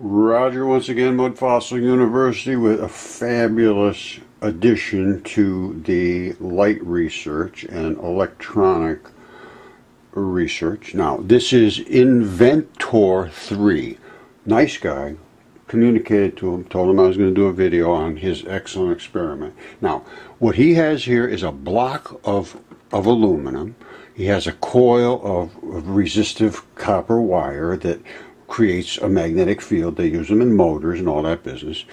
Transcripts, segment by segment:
Roger once again, Mud Fossil University, with a fabulous addition to the light research and electronic research. Now, this is Inventor 3. Nice guy. Communicated to him, told him I was going to do a video on his excellent experiment. Now, what he has here is a block of aluminum. He has a coil of resistive copper wire that creates a magnetic field. They use them in motors and all that business.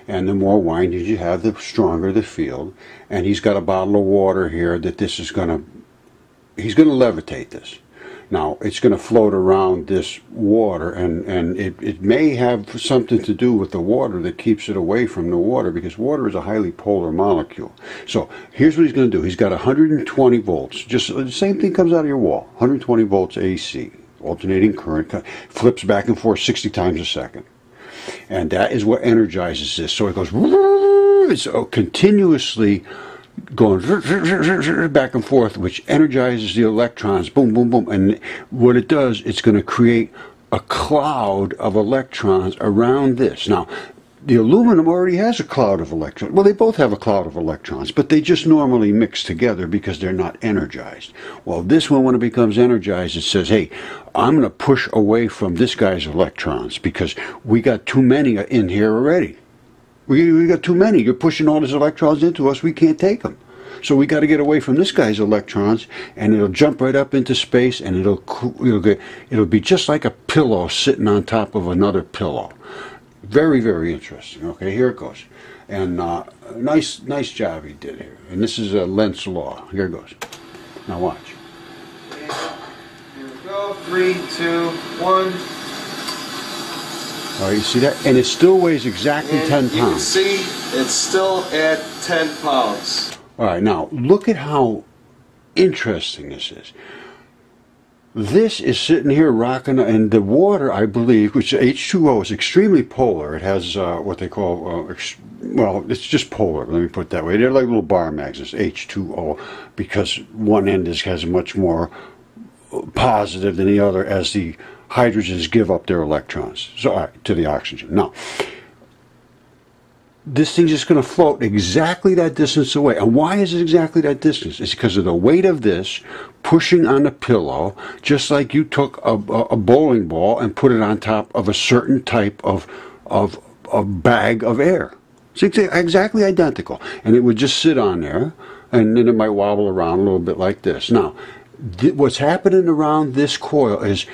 And the more windings you have, the stronger the field. And he's got a bottle of water here that he's going to levitate this. Now, it's going to float around this water, and it may have something to do with the water that keeps it away from the water, because water is a highly polar molecule. So here's what he's going to do. He's got 120 volts. Just the same thing comes out of your wall. 120 volts AC. Alternating current, flips back and forth 60 times a second. And that is what energizes this. So it goes, it's continuously going back and forth, which energizes the electrons, boom, boom, boom. And what it does, it's going to create a cloud of electrons around this. Now, the aluminum already has a cloud of electrons. Well, they both have a cloud of electrons, but they just normally mix together because they're not energized. Well, this one, when it becomes energized, it says, hey, I'm going to push away from this guy's electrons because we got too many in here already. We got too many. You're pushing all these electrons into us. We can't take them. So we got to get away from this guy's electrons, and it'll jump right up into space, and it'll be just like a pillow sitting on top of another pillow. Very, very interesting. Okay, here it goes. And nice job he did here. And this is a Lenz's law. Here it goes. Now watch. And here we go. 3, 2, 1. Oh, you see that? And it still weighs exactly 10 pounds. You can see it's still at 10 pounds. All right, now look at how interesting this is. This is sitting here rocking, and the water, I believe, which H2O, is extremely polar. It has what they call, well, it's just polar, let me put it that way. They're like little bar magnets, H2O, because one end has much more positive than the other as the hydrogens give up their electrons, so, all right, to the oxygen. Now, this thing's just going to float exactly that distance away. And why is it exactly that distance? It's because of the weight of this pushing on the pillow, just like you took a bowling ball and put it on top of a certain type of bag of air. It's exactly identical. And it would just sit on there, and then it might wobble around a little bit like this. Now, what's happening around this coil is,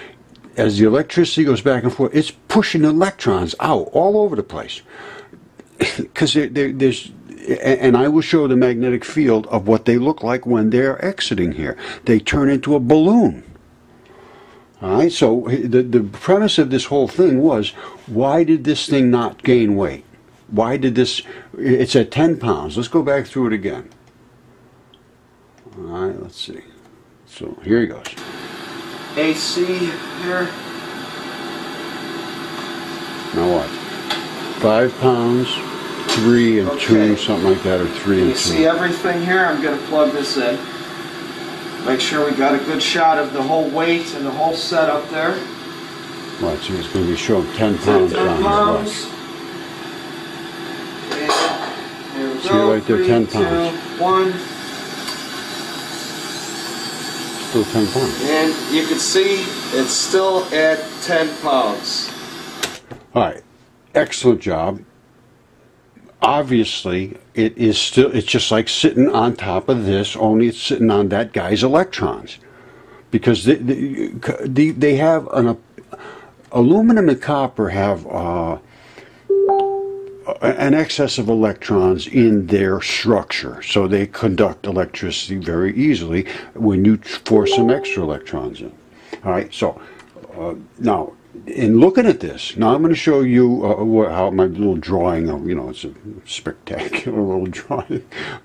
as the electricity goes back and forth, it's pushing electrons out all over the place. Because there's, and I will show the magnetic field of what they look like when they're exiting here. They turn into a balloon. All right, so the premise of this whole thing was, why did this thing not gain weight? Why did this, it's at 10 pounds. Let's go back through it again. All right, let's see. So here he goes. AC here. Now watch. 5 pounds, 3 and 2, something like that, or 3 and 2. You see everything here? I'm going to plug this in. Make sure we got a good shot of the whole weight and the whole setup there. Right, so it's going to be showing 10 pounds 10 pounds. Here we see go. right there, 10 pounds. 2, 1. Still 10 pounds. And you can see it's still at 10 pounds. All right. Excellent job. Obviously, it's just like sitting on top of this, only it's sitting on that guy's electrons. Because they have aluminum and copper have an excess of electrons in their structure. So they conduct electricity very easily when you force some extra electrons in. All right, so now, in looking at this, now I'm going to show you how my little drawing, it's a spectacular little drawing.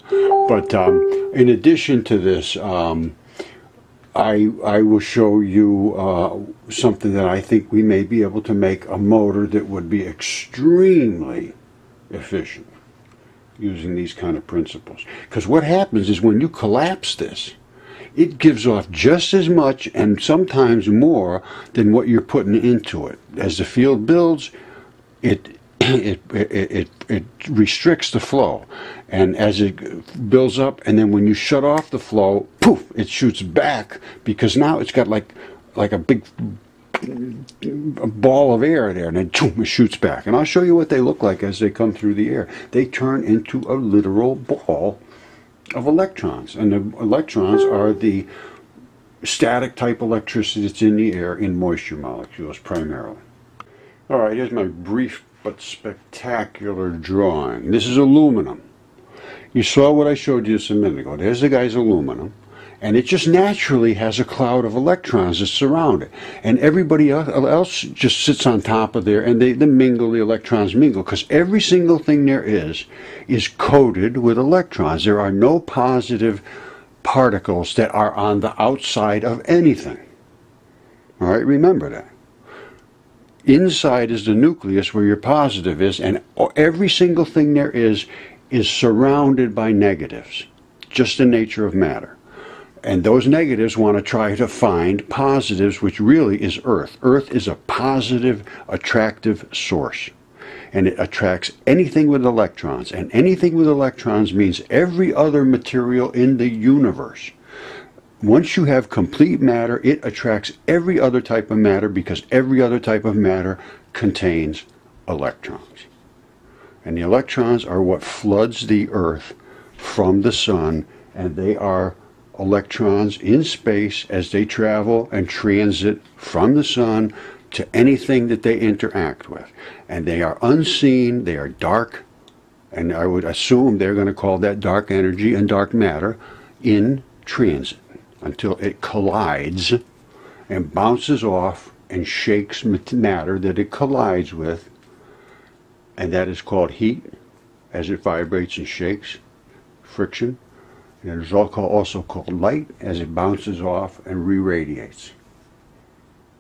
But in addition to this, I will show you something that I think we may be able to make a motor that would be extremely efficient using these kind of principles. Because what happens is when you collapse this, it gives off just as much and sometimes more than what you're putting into it. As the field builds, it restricts the flow, and as it builds up, and then when you shut off the flow, poof, it shoots back, because now it's got like a big ball of air there, and then it shoots back. And I'll show you what they look like as they come through the air. They turn into a literal ball of electrons, and the electrons are the static type electricity that's in the air in moisture molecules primarily. All right, here's my brief but spectacular drawing. This is aluminum. You saw what I showed you just a minute ago. There's the guy's aluminum, and it just naturally has a cloud of electrons that surround it. And everybody else just sits on top of there, and they mingle, the electrons mingle, because every single thing there is coated with electrons. There are no positive particles that are on the outside of anything. All right, remember that. Inside is the nucleus where your positive is, and every single thing there is surrounded by negatives. Just the nature of matter. And those negatives want to try to find positives, which really is Earth. Earth is a positive, attractive source. And it attracts anything with electrons. And anything with electrons means every other material in the universe. Once you have complete matter, it attracts every other type of matter, because every other type of matter contains electrons. And the electrons are what floods the Earth from the sun, and they are electrons in space as they travel and transit from the sun to anything that they interact with. And they are unseen, they are dark, and I would assume they're going to call that dark energy and dark matter in transit, until it collides and bounces off and shakes matter that it collides with, and that is called heat, as it vibrates and shakes, friction. And it is also called light, as it bounces off and re-radiates.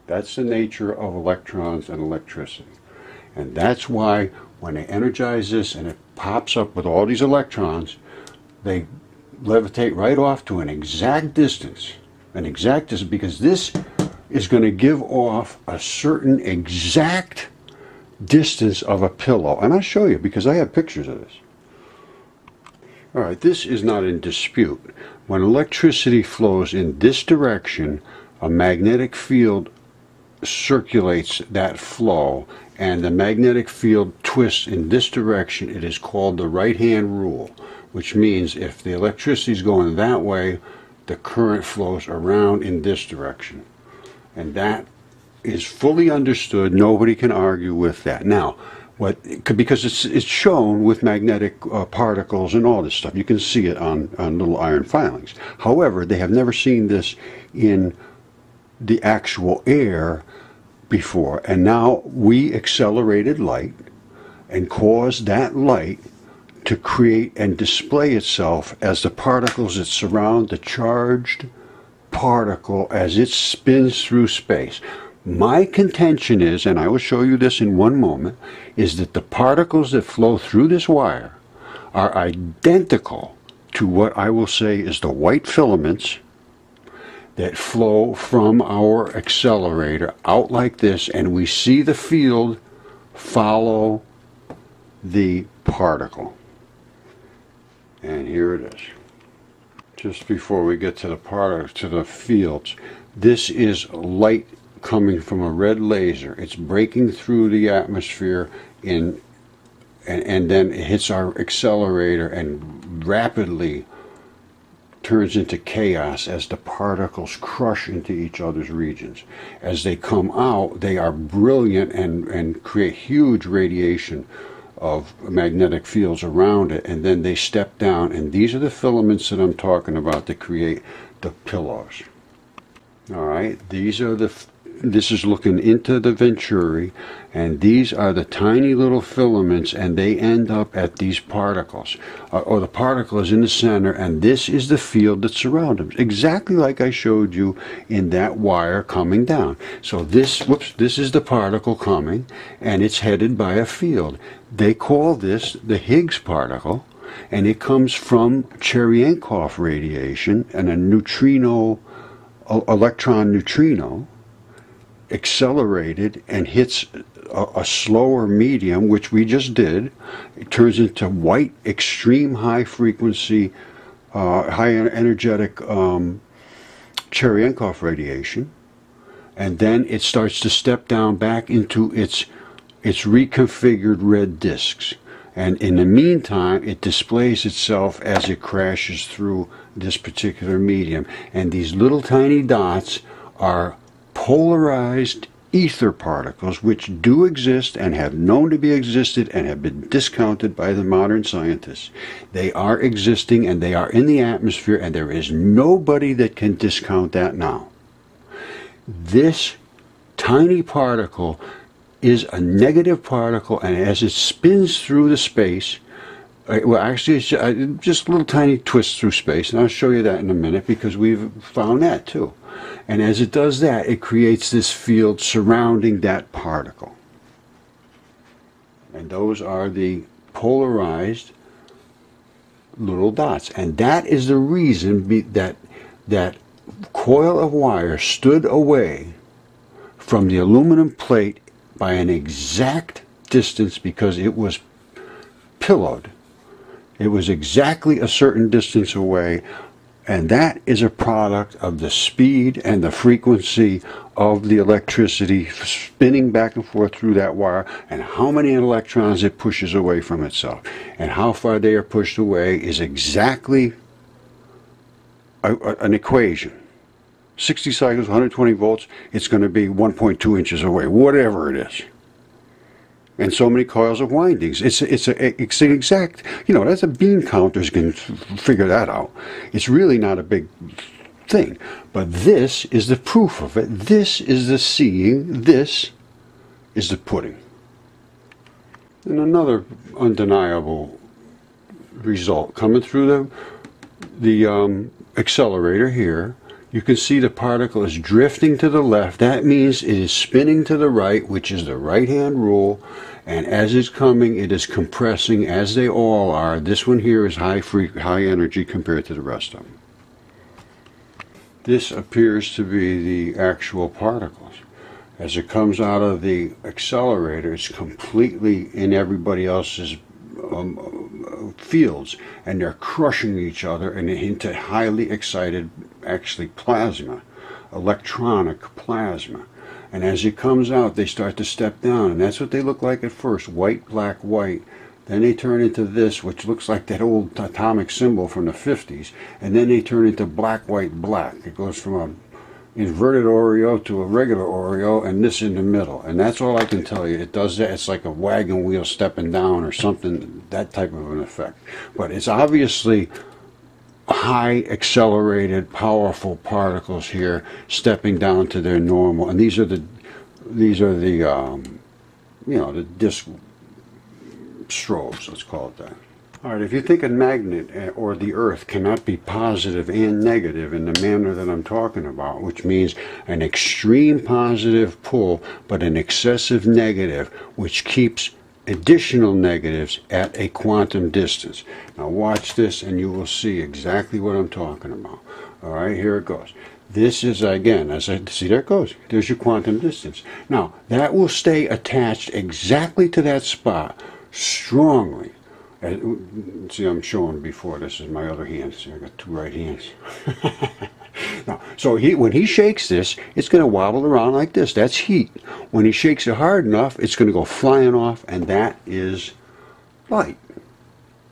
That's the nature of electrons and electricity. And that's why when they energize this and it pops up with all these electrons, they levitate right off to an exact distance, because this is going to give off a certain exact distance of a pillow. And I'll show you, because I have pictures of this. All right, this is not in dispute. When electricity flows in this direction, a magnetic field circulates that flow, and the magnetic field twists in this direction. It is called the right-hand rule, which means if the electricity is going that way, the current flows around in this direction. And that is fully understood. Nobody can argue with that. Now, because it's shown with magnetic particles and all this stuff. You can see it on little iron filings. However, they have never seen this in the actual air before. And now we accelerated light and caused that light to create and display itself as the particles that surround the charged particle as it spins through space. My contention is, and I will show you this in one moment, is that the particles that flow through this wire are identical to what I will say is the white filaments that flow from our accelerator out like this, and we see the field follow the particle. And here it is. Just before we get to the particles, to the fields, this is light coming from a red laser. It's breaking through the atmosphere and then it hits our accelerator and rapidly turns into chaos as the particles crush into each other's regions. As they come out, they are brilliant and create huge radiation of magnetic fields around it, and then they step down, and these are the filaments that I'm talking about that create the pillows. All right, this is looking into the Venturi, and these are the tiny little filaments, and they end up at these particles, or the particle is in the center, and this is the field that surrounds them, exactly like I showed you in that wire coming down. So this is the particle coming, and it's headed by a field. They call this the Higgs particle, and it comes from Cherenkov radiation and a neutrino, electron neutrino, accelerated and hits a slower medium, which we just did. It turns into white, extreme high frequency, high energetic Cherenkov radiation, and then it starts to step down back into its reconfigured red disks. And in the meantime, it displays itself as it crashes through this particular medium. And these little tiny dots are polarized ether particles, which do exist and have known to be existed and have been discounted by the modern scientists. They are existing and they are in the atmosphere, and there is nobody that can discount that now. This tiny particle is a negative particle, and as it spins through the space, well, actually, it's just little tiny twists through space, and I'll show you that in a minute, because we've found that too. And as it does that, it creates this field surrounding that particle. And those are the polarized little dots. And that is the reason that coil of wire stood away from the aluminum plate by an exact distance, because it was pillowed. It was exactly a certain distance away, and that is a product of the speed and the frequency of the electricity spinning back and forth through that wire, and how many electrons it pushes away from itself. And how far they are pushed away is exactly an equation. 60 cycles, 120 volts, it's going to be 1.2 inches away, whatever it is. And so many coils of windings. It's an exact, that's a bean counters can figure that out. It's really not a big thing. But this is the proof of it. This is the seeing. This is the pudding. And another undeniable result coming through the accelerator here. You can see the particle is drifting to the left. That means it is spinning to the right, which is the right-hand rule. And as it's coming, it is compressing, as they all are. This one here is high energy compared to the rest of them. This appears to be the actual particles. As it comes out of the accelerator, it's completely in everybody else's fields, and they're crushing each other and into highly excited, actually plasma, electronic plasma. And as it comes out, they start to step down, and that's what they look like at first: white, black, white. Then they turn into this, which looks like that old atomic symbol from the 50s, and then they turn into black, white, black. It goes from an inverted Oreo to a regular Oreo, and this in the middle. And that's all I can tell you. It does that. It's like a wagon wheel stepping down or something, that type of an effect. But it's obviously high accelerated, powerful particles here stepping down to their normal. And these are the the disc strobes, let's call it that. All right, if you think a magnet or the earth cannot be positive and negative in the manner that I'm talking about, which means an extreme positive pull but an excessive negative, which keeps additional negatives at a quantum distance. Now watch this and you will see exactly what I'm talking about. All right, here it goes. This is, again, as I see, there it goes. There's your quantum distance. Now, that will stay attached exactly to that spot strongly. See, I'm showing before. This is my other hand. See, I got two right hands. Now, so when he shakes this, it's going to wobble around like this. That's heat. When he shakes it hard enough, it's going to go flying off, and that is light.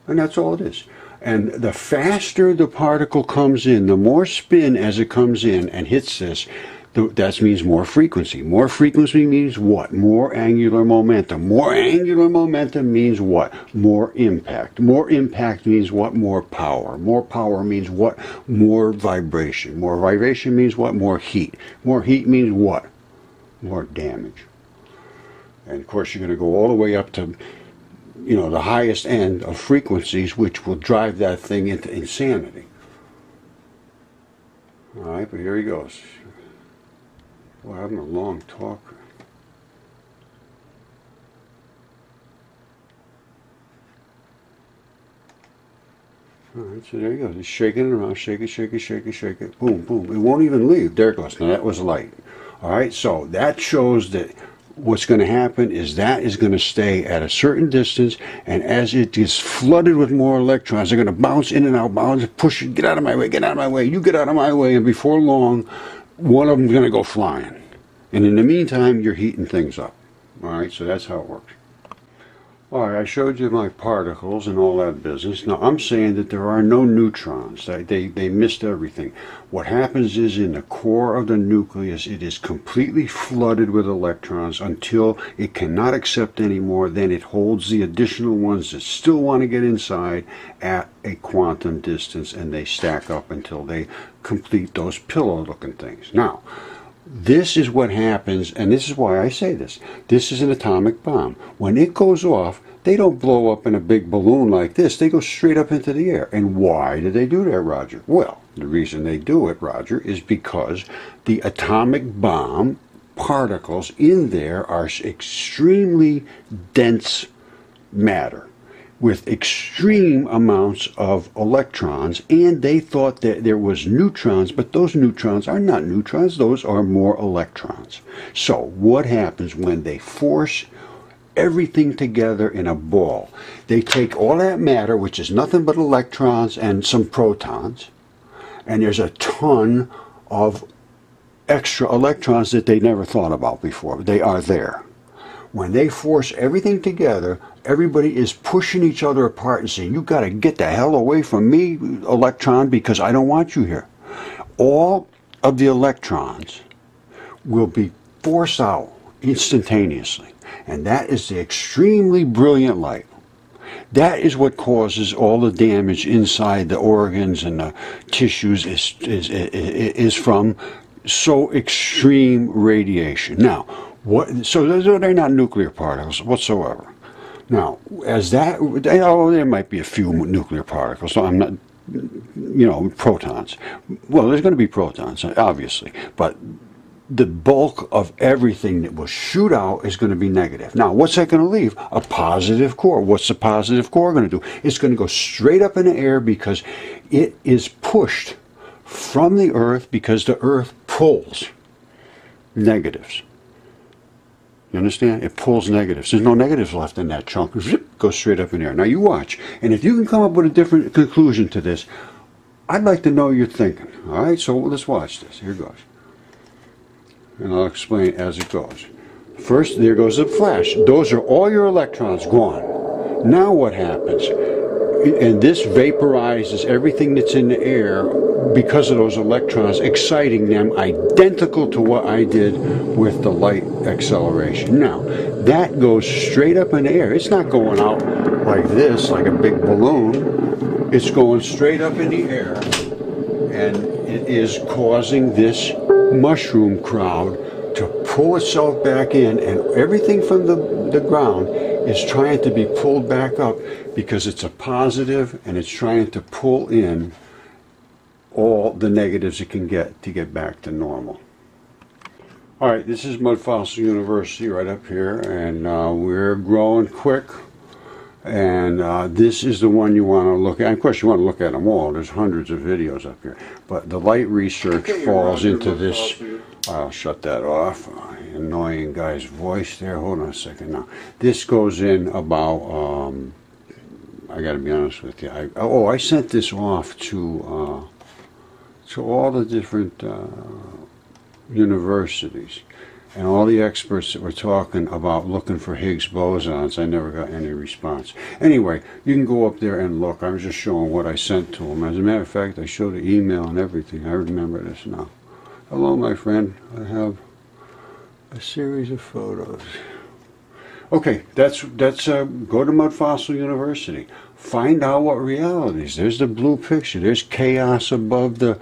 And that's all it is. And the faster the particle comes in, the more spin as it comes in and hits this, that means more frequency. More frequency means what? More angular momentum. More angular momentum means what? More impact. More impact means what? More power. More power means what? More vibration. More vibration means what? More heat. More heat means what? More damage. And of course you're going to go all the way up to, the highest end of frequencies, which will drive that thing into insanity. All right, but here he goes. Well, I'm having a long talk. All right, so there you go. He's shaking it around, shake it, shake it, shake it, shake it. Boom, boom. It won't even leave. There it goes. Now that was light. All right, so that shows that what's going to happen is that is going to stay at a certain distance, and as it gets flooded with more electrons, they're going to bounce in and out, bounce, push, get out of my way, get out of my way, you get out of my way, and before long, one of them's going to go flying. And in the meantime, you're heating things up. All right, so that's how it works. All right, I showed you my particles and all that business. Now, I'm saying that there are no neutrons. They missed everything. What happens is in the core of the nucleus, it is completely flooded with electrons until it cannot accept any more. Then it holds the additional ones that still want to get inside at a quantum distance, and they stack up until they complete those pillow-looking things. Now, this is what happens, and this is why I say this. This is an atomic bomb. When it goes off, they don't blow up in a big balloon like this. They go straight up into the air. And why do they do that, Roger? Well, the reason they do it, Roger, is because the atomic bomb particles in there are extremely dense matter with extreme amounts of electrons, and they thought that there was neutrons, but those neutrons are not neutrons, those are more electrons. So what happens when they force everything together in a ball? They take all that matter, which is nothing but electrons and some protons, and there's a ton of extra electrons that they never thought about before. They are there. When they force everything together, everybody is pushing each other apart and saying, you got to get the hell away from me, electron, because I don't want you here. All of the electrons will be forced out instantaneously. And that is the extremely brilliant light. That is what causes all the damage inside the organs and the tissues is from so extreme radiation. Now, so they're not nuclear particles whatsoever. Now, as that, there might be a few nuclear particles, so I'm not, protons. Well, there's going to be protons, obviously, but the bulk of everything that will shoot out is going to be negative. Now, what's that going to leave? A positive core. What's the positive core going to do? It's going to go straight up in the air because it is pushed from the Earth because the Earth pulls negatives. You understand? It pulls negatives. There's no negatives left in that chunk. Zip, goes straight up in there. Now you watch. And if you can come up with a different conclusion to this, I'd like to know your thinking. All right? So let's watch this. Here goes. And I'll explain as it goes. First, there goes a flash. Those are all your electrons gone. Now what happens? And this vaporizes everything that's in the air because of those electrons, exciting them identical to what I did with the light acceleration. Now, that goes straight up in the air. It's not going out like this, like a big balloon. It's going straight up in the air, and it is causing this mushroom crowd to pull itself back in, and everything from the ground is trying to be pulled back up because it's a positive, and it's trying to pull in all the negatives it can get to get back to normal. All right, this is Mud Fossil University right up here, and we're growing quick. And this is the one you want to look at. Of course, you want to look at them all. There's hundreds of videos up here. But the light research falls into this. I'll shut that off. Annoying guy's voice there. Hold on a second now. This goes in about, I got to be honest with you. I sent this off to all the different universities. And all the experts that were talking about looking for Higgs bosons, I never got any response. Anyway, you can go up there and look. I was just showing what I sent to them. As a matter of fact, I showed the email and everything. I remember this now. Hello, my friend. I have a series of photos. Okay, that's go to Mud Fossil University. Find out what realities. There's the blue picture. There's chaos above the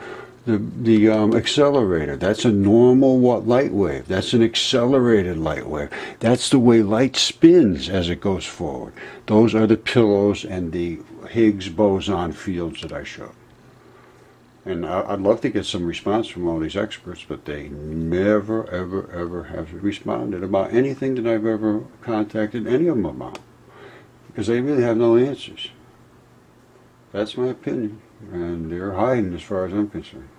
accelerator. That's a normal light wave. That's an accelerated light wave. That's the way light spins as it goes forward. Those are the pillows and the Higgs boson fields that I showed. And I'd love to get some response from all these experts, but they never, ever, ever have responded about anything that I've ever contacted any of them about, because they really have no answers. That's my opinion, and they're hiding as far as I'm concerned.